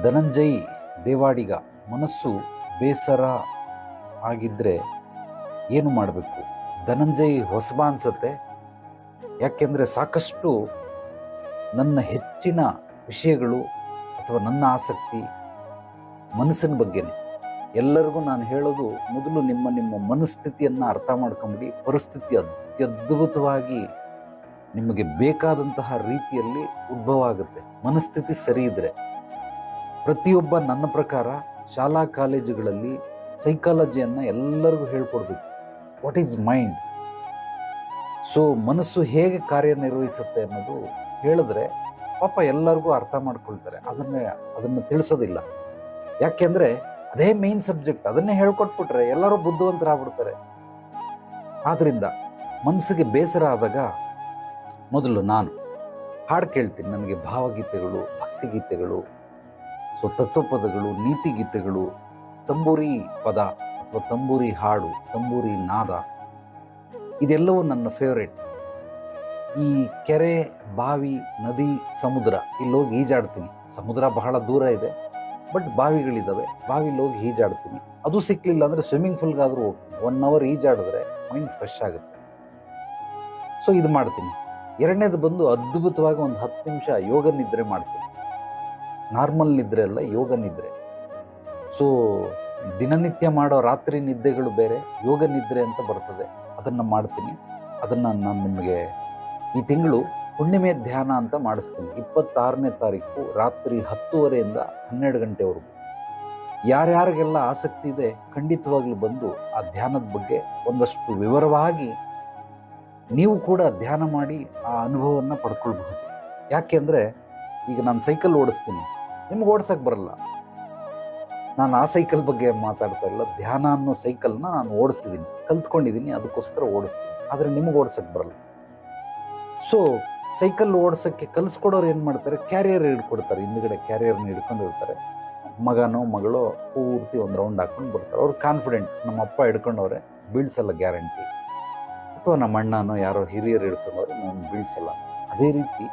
ಧನಂಜಯ್ ದೇವಾಡಿಗ, ಮನಸ್ಸು ಬೇಸರ ಆಗಿದ್ದರೆ ಏನು ಮಾಡಬೇಕು? ಧನಂಜಯ್ ಹೊಸಬ ಅನ್ಸುತ್ತೆ, ಯಾಕೆಂದರೆ ಸಾಕಷ್ಟು ನನ್ನ ಹೆಚ್ಚಿನ ವಿಷಯಗಳು ಅಥವಾ ನನ್ನ ಆಸಕ್ತಿ ಮನಸ್ಸಿನ ಬಗ್ಗೆನೇ. ಎಲ್ಲರಿಗೂ ನಾನು ಹೇಳೋದು, ಮೊದಲು ನಿಮ್ಮ ಮನಸ್ಥಿತಿಯನ್ನು ಅರ್ಥ ಮಾಡ್ಕೊಂಬಿಡಿ. ಪರಿಸ್ಥಿತಿ ಅತ್ಯದ್ಭುತವಾಗಿ ನಿಮಗೆ ಬೇಕಾದಂತಹ ರೀತಿಯಲ್ಲಿ ಉದ್ಭವ ಆಗುತ್ತೆ. ಮನಸ್ಥಿತಿ ಸರಿ ಇದ್ದರೆ ಪ್ರತಿಯೊಬ್ಬ, ನನ್ನ ಪ್ರಕಾರ ಶಾಲಾ ಕಾಲೇಜುಗಳಲ್ಲಿ ಸೈಕಾಲಜಿಯನ್ನು ಎಲ್ಲರಿಗೂ ಹೇಳ್ಕೊಡ್ಬೇಕು. What is mind? ಸೊ ಮನಸ್ಸು ಹೇಗೆ ಕಾರ್ಯನಿರ್ವಹಿಸುತ್ತೆ ಅನ್ನೋದು ಹೇಳಿದ್ರೆ ಪಾಪ ಎಲ್ಲರಿಗೂ ಅರ್ಥ ಮಾಡ್ಕೊಳ್ತಾರೆ. ಅದನ್ನು ತಿಳಿಸೋದಿಲ್ಲ. ಯಾಕೆಂದರೆ ಅದೇ ಮೇನ್ ಸಬ್ಜೆಕ್ಟ್, ಅದನ್ನೇ ಹೇಳ್ಕೊಟ್ಬಿಟ್ರೆ ಎಲ್ಲರೂ ಬುದ್ಧಿವಂತರಾಗ್ಬಿಡ್ತಾರೆ. ಆದ್ದರಿಂದ ಮನಸ್ಸಿಗೆ ಬೇಸರ ಆದಾಗ ಮೊದಲು ನಾನು ಹಾಡು ಕೇಳ್ತೀನಿ. ನನಗೆ ಭಾವಗೀತೆಗಳು, ಭಕ್ತಿಗೀತೆಗಳು, ಸೊ ತತ್ವಪದಗಳು, ನೀತಿಗೀತೆಗಳು, ತಂಬೂರಿ ಪದ ಅಥವಾ ತಂಬೂರಿ ಹಾಡು, ತಂಬೂರಿ ನಾದ, ಇದೆಲ್ಲವೂ ನನ್ನ ಫೇವ್ರೇಟ್. ಈ ಕೆರೆ, ಬಾವಿ, ನದಿ, ಸಮುದ್ರ ಇಲ್ಲೋಗಿ ಈಜಾಡ್ತೀನಿ. ಸಮುದ್ರ ಬಹಳ ದೂರ ಇದೆ, ಬಟ್ ಬಾವಿಗಳಿದ್ದಾವೆ. ಬಾವಿಲಿ ಹೋಗಿ ಈಜಾಡ್ತೀನಿ. ಅದು ಸಿಕ್ಕಲಿಲ್ಲ ಅಂದರೆ ಸ್ವಿಮ್ಮಿಂಗ್ ಪೂಲ್ಗಾದರೂ ಹೋಗ್ತೀನಿ. 1 ಅವರ್ ಈಜಾಡಿದ್ರೆ ಮೈಂಡ್ ಫ್ರೆಶ್ ಆಗುತ್ತೆ. ಸೊ ಇದು ಮಾಡ್ತೀನಿ. ಎರಡನೇದು ಬಂದು ಅದ್ಭುತವಾಗಿ ಒಂದು 10 ನಿಮಿಷ ಯೋಗ ನಿದ್ರೆ ಮಾಡ್ತೀನಿ. ನಾರ್ಮಲ್ ನಿದ್ರೆ ಅಲ್ಲ, ಯೋಗ ನಿದ್ರೆ. ಸೊ ದಿನನಿತ್ಯ ಮಾಡೋ ರಾತ್ರಿ ನಿದ್ದೆಗಳು ಬೇರೆ, ಯೋಗ ನಿದ್ರೆ ಅಂತ ಬರ್ತದೆ, ಅದನ್ನು ಮಾಡ್ತೀನಿ. ಅದನ್ನು ನಾನು ನಿಮಗೆ ಈ ತಿಂಗಳು ಹುಣ್ಣಿಮೆ ಧ್ಯಾನ ಅಂತ ಮಾಡಿಸ್ತೀನಿ. 26ನೇ ತಾರೀಕು ರಾತ್ರಿ 10:30ಯಿಂದ 12 ಗಂಟೆವರೆಗೂ. ಯಾರ್ಯಾರಿಗೆಲ್ಲ ಆಸಕ್ತಿ ಇದೆ ಖಂಡಿತವಾಗ್ಲೂ ಬಂದು ಆ ಧ್ಯಾನದ ಬಗ್ಗೆ ಒಂದಷ್ಟು ವಿವರವಾಗಿ ನೀವು ಕೂಡ ಧ್ಯಾನ ಮಾಡಿ ಆ ಅನುಭವವನ್ನು ಪಡ್ಕೊಳ್ಬಹುದು. ಯಾಕೆಂದರೆ ಈಗ ನಾನು ಸೈಕಲ್ ಓಡಿಸ್ತೀನಿ, ನಿಮ್ಗೆ ಓಡಿಸೋಕ್ಕೆ ಬರಲ್ಲ. ನಾನು ಆ ಸೈಕಲ್ ಬಗ್ಗೆ ಮಾತಾಡ್ತಾ ಇಲ್ಲ. ಧ್ಯಾನ ಅನ್ನೋ ಸೈಕಲ್ನ ನಾನು ಓಡಿಸಿದ್ದೀನಿ, ಕಲ್ತ್ಕೊಂಡಿದ್ದೀನಿ, ಅದಕ್ಕೋಸ್ಕರ ಓಡಿಸ್ತೀನಿ. ಆದರೆ ನಿಮಗೆ ಓಡಿಸೋಕ್ಕೆ ಬರಲ್ಲ. ಸೊ ಸೈಕಲ್ ಓಡಿಸೋಕ್ಕೆ ಕಲಿಸ್ಕೊಡೋರು ಏನು ಮಾಡ್ತಾರೆ, ಕ್ಯಾರಿಯರ್ ಹಿಡ್ಕೊಡ್ತಾರೆ. ಹಿಂದ್ಗಡೆ ಕ್ಯಾರಿಯರ್ನ ಹಿಡ್ಕೊಂಡಿರ್ತಾರೆ. ಮಗನೋ ಮಗಳೋ ಪೂರ್ತಿ ಒಂದು ರೌಂಡ್ ಹಾಕ್ಕೊಂಡು ಬರ್ತಾರೆ. ಅವ್ರು ಕಾನ್ಫಿಡೆಂಟ್, ನಮ್ಮ ಅಪ್ಪ ಹಿಡ್ಕೊಂಡವ್ರೆ, ಬೀಳ್ಸಲ್ಲ ಗ್ಯಾರಂಟಿ. ಅಥವಾ ನಮ್ಮ ಅಣ್ಣನೋ ಯಾರೋ ಹಿರಿಯರು ಹಿಡ್ಕೊಂಡವ್ರೆ, ನಾನು ಬೀಳ್ಸಲ್ಲ. ಅದೇ ರೀತಿ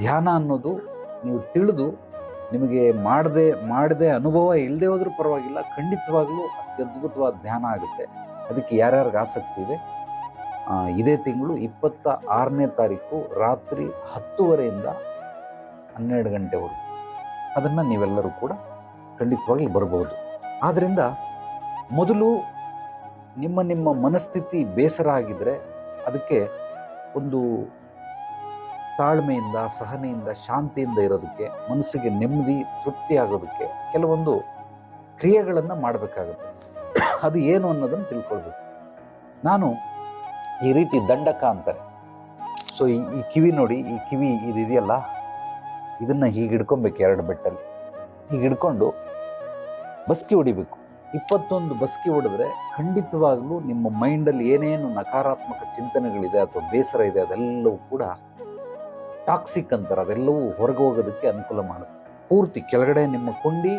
ಧ್ಯಾನ ಅನ್ನೋದು ನೀವು ತಿಳಿದು ನಿಮಗೆ ಮಾಡದೆ ಅನುಭವ ಇಲ್ಲದೆ ಹೋದ್ರೂ ಪರವಾಗಿಲ್ಲ, ಖಂಡಿತವಾಗ್ಲೂ ಅತ್ಯದ್ಭುತವಾದ ಧ್ಯಾನ ಆಗುತ್ತೆ. ಅದಕ್ಕೆ ಯಾರ್ಯಾರಿಗೆ ಆಸಕ್ತಿ ಇದೆ, ಇದೇ ತಿಂಗಳು 26ನೇ ತಾರೀಕು ರಾತ್ರಿ 10:30ಯಿಂದ 12 ಗಂಟೆವರೆಗೂ ಅದನ್ನು ನೀವೆಲ್ಲರೂ ಕೂಡ ಖಂಡಿತವಾಗ್ಲೂ ಬರ್ಬೋದು. ಆದ್ದರಿಂದ ಮೊದಲು ನಿಮ್ಮ ಮನಸ್ಥಿತಿ ಬೇಸರ ಆಗಿದ್ದರೆ ಅದಕ್ಕೆ ಒಂದು ತಾಳ್ಮೆಯಿಂದ, ಸಹನೆಯಿಂದ, ಶಾಂತಿಯಿಂದ ಇರೋದಕ್ಕೆ, ಮನಸ್ಸಿಗೆ ನೆಮ್ಮದಿ, ತೃಪ್ತಿ ಆಗೋದಕ್ಕೆ ಕೆಲವೊಂದು ಕ್ರಿಯೆಗಳನ್ನು ಮಾಡಬೇಕಾಗುತ್ತೆ. ಅದು ಏನು ಅನ್ನೋದನ್ನು ತಿಳ್ಕೊಳ್ಬೇಕು. ನಾನು ಈ ರೀತಿ ದಂಡಕ ಅಂತಾರೆ. ಸೊ ಈ ಕಿವಿ ನೋಡಿ, ಈ ಕಿವಿ ಇದೆಯಲ್ಲ, ಇದನ್ನು ಹೀಗೆ ಹಿಡ್ಕೊಬೇಕು. 2 ಬೆಟ್ಟಲ್ಲಿ ಹೀಗೆ ಹಿಡ್ಕೊಂಡು ಬಸ್ಕಿ ಹೊಡಿಬೇಕು. 21 ಬಸ್ಕಿ ಹೊಡೆದ್ರೆ ಖಂಡಿತವಾಗ್ಲೂ ನಿಮ್ಮ ಮೈಂಡಲ್ಲಿ ಏನೇನು ನಕಾರಾತ್ಮಕ ಚಿಂತನೆಗಳಿದೆ ಅಥವಾ ಬೇಸರ ಇದೆ ಅದೆಲ್ಲವೂ ಕೂಡ ಟಾಕ್ಸಿಕ್ ಅಂತಾರೆ, ಅದೆಲ್ಲವೂ ಹೊರಗೆ ಹೋಗೋದಕ್ಕೆ ಅನುಕೂಲ ಮಾಡುತ್ತೆ. ಪೂರ್ತಿ ಕೆಳಗಡೆ ನಿಮ್ಮ ಕೊಂಡಿ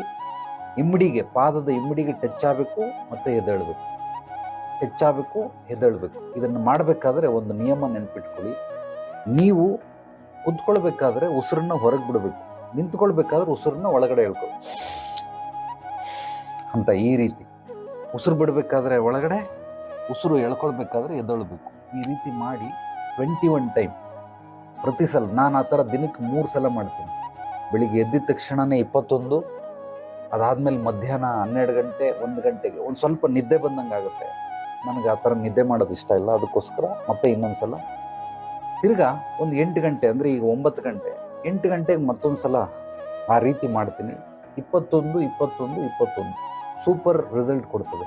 ಇಮ್ಮಡಿಗೆ, ಪಾದದ ಇಮ್ಮಡಿಗೆ ಟಚ್ ಆಗಬೇಕು ಮತ್ತು ಎದ್ದೇಳಬೇಕು, ಟಚ್ ಆಗಬೇಕು, ಎದ್ದೇಳಬೇಕು. ಇದನ್ನು ಮಾಡಬೇಕಾದ್ರೆ ಒಂದು ನಿಯಮ ನೆನಪಿಟ್ಕೊಳ್ಳಿ. ನೀವು ಕುತ್ಕೊಳ್ಬೇಕಾದ್ರೆ ಉಸಿರನ್ನ ಹೊರಗೆ ಬಿಡಬೇಕು, ನಿಂತ್ಕೊಳ್ಬೇಕಾದ್ರೆ ಉಸಿರನ್ನ ಒಳಗಡೆ ಹೇಳ್ಕೊಳ್ಳಿ ಅಂತ. ಈ ರೀತಿ ಉಸಿರು ಬಿಡಬೇಕಾದ್ರೆ ಒಳಗಡೆ, ಉಸಿರು ಎಳ್ಕೊಳ್ಬೇಕಾದ್ರೆ ಎದ್ದೇಳಬೇಕು. ಈ ರೀತಿ ಮಾಡಿ 21 ಟೈಮ್ ಪ್ರತಿ ಸಲ. ನಾನು ಆ ಥರ ದಿನಕ್ಕೆ 3 ಸಲ ಮಾಡ್ತೀನಿ. ಬೆಳಿಗ್ಗೆ ಎದ್ದಿದ ತಕ್ಷಣವೇ 21, ಅದಾದಮೇಲೆ ಮಧ್ಯಾಹ್ನ 12 ಗಂಟೆ, 1 ಗಂಟೆಗೆ ಒಂದು ಸ್ವಲ್ಪ ನಿದ್ದೆ ಬಂದಂಗೆ ಆಗುತ್ತೆ. ನನಗೆ ಆ ಥರ ನಿದ್ದೆ ಮಾಡೋದು ಇಷ್ಟ ಇಲ್ಲ, ಅದಕ್ಕೋಸ್ಕರ ಮತ್ತೆ ಇನ್ನೊಂದು ಸಲ ತಿರ್ಗಾ ಒಂದು 8 ಗಂಟೆ, ಅಂದರೆ ಈಗ 9 ಗಂಟೆ, 8 ಗಂಟೆಗೆ ಮತ್ತೊಂದು ಸಲ ಆ ರೀತಿ ಮಾಡ್ತೀನಿ. 21 ಸೂಪರ್ ರಿಸಲ್ಟ್ ಕೊಡ್ತದೆ.